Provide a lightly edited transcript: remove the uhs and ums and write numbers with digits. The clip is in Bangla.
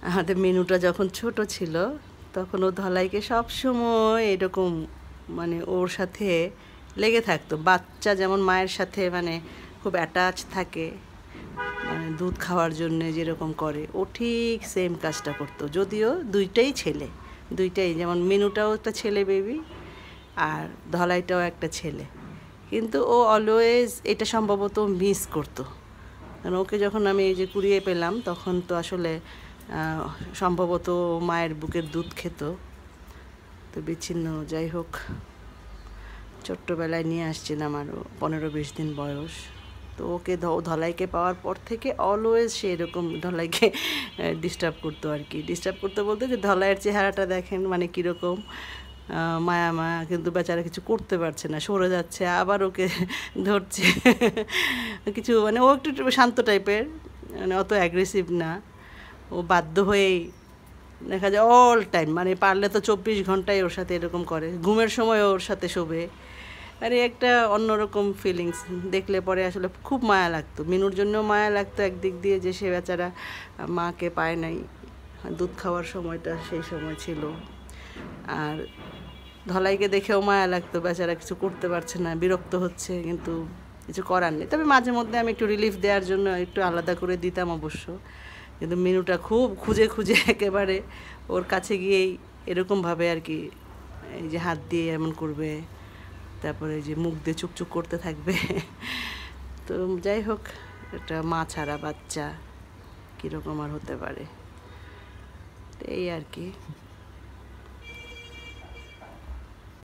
আমাদের মিনুটা যখন ছোট ছিল তখন ও ধলাইকে সব সময় এরকম মানে ওর সাথে লেগে থাকতো। বাচ্চা যেমন মায়ের সাথে মানে খুব অ্যাটাচ থাকে, মানে দুধ খাওয়ার জন্য যেরকম করে, ও ঠিক সেম কাজটা করতো। যদিও দুইটাই ছেলে, দুইটাই, যেমন মিনুটাও একটা ছেলে বেবি আর ধলাইটাও একটা ছেলে, কিন্তু ও অলওয়েজ এটা সম্ভবত মিস করতো। কারণ ওকে যখন আমি এই যে কুড়িয়ে পেলাম তখন তো আসলে সম্ভবত মায়ের বুকের দুধ খেত, তো বিচ্ছিন্ন। যাই হোক, ছোট্টবেলায় নিয়ে আসছিলাম, আরও 15-20 দিন বয়স। তো ওকে ধলাইকে পাওয়ার পর থেকে অলওয়েজ সে এরকম ধলাইকে ডিস্টার্ব করতো আর কি। ডিস্টার্ব করতে বলতে যে ধলাইয়ের চেহারাটা দেখেন মানে কীরকম মায়া মায়া, কিন্তু বেচারা কিছু করতে পারছে না, সরে যাচ্ছে, আবার ওকে ধরছে কিছু, মানে ও একটু শান্ত টাইপের, মানে অত অ্যাগ্রেসিভ না। ও বাধ্য হয়েই দেখা যায় অল টাইম, মানে পারলে তো 24 ঘন্টায় ওর সাথে এরকম করে, ঘুমের সময় ওর সাথে শোবে। আরে একটা অন্যরকম ফিলিংস দেখলে পরে আসলে খুব মায়া লাগতো। মিনুর জন্য মায়া লাগতো একদিক দিয়ে, যে সে বেচারা মাকে পায় নাই, দুধ খাওয়ার সময়টা সেই সময় ছিল। আর ধলাইকে দেখেও মায়া লাগতো, বেচারা কিছু করতে পারছে না, বিরক্ত হচ্ছে, কিন্তু কিছু করার নেই। তবে মাঝে মধ্যে আমি একটু রিলিফ দেওয়ার জন্য একটু আলাদা করে দিতাম অবশ্য, কিন্তু মিনুটা খুব খুঁজে খুঁজে একেবারে ওর কাছে গিয়েই এরকমভাবে আর কি, এই যে হাত দিয়ে এমন করবে, তারপরে যে মুখ দিয়ে চুকচুক করতে থাকবে তো যাই হোক, একটা মা ছাড়া বাচ্চা কীরকম আর হতে পারে, এই আর কি।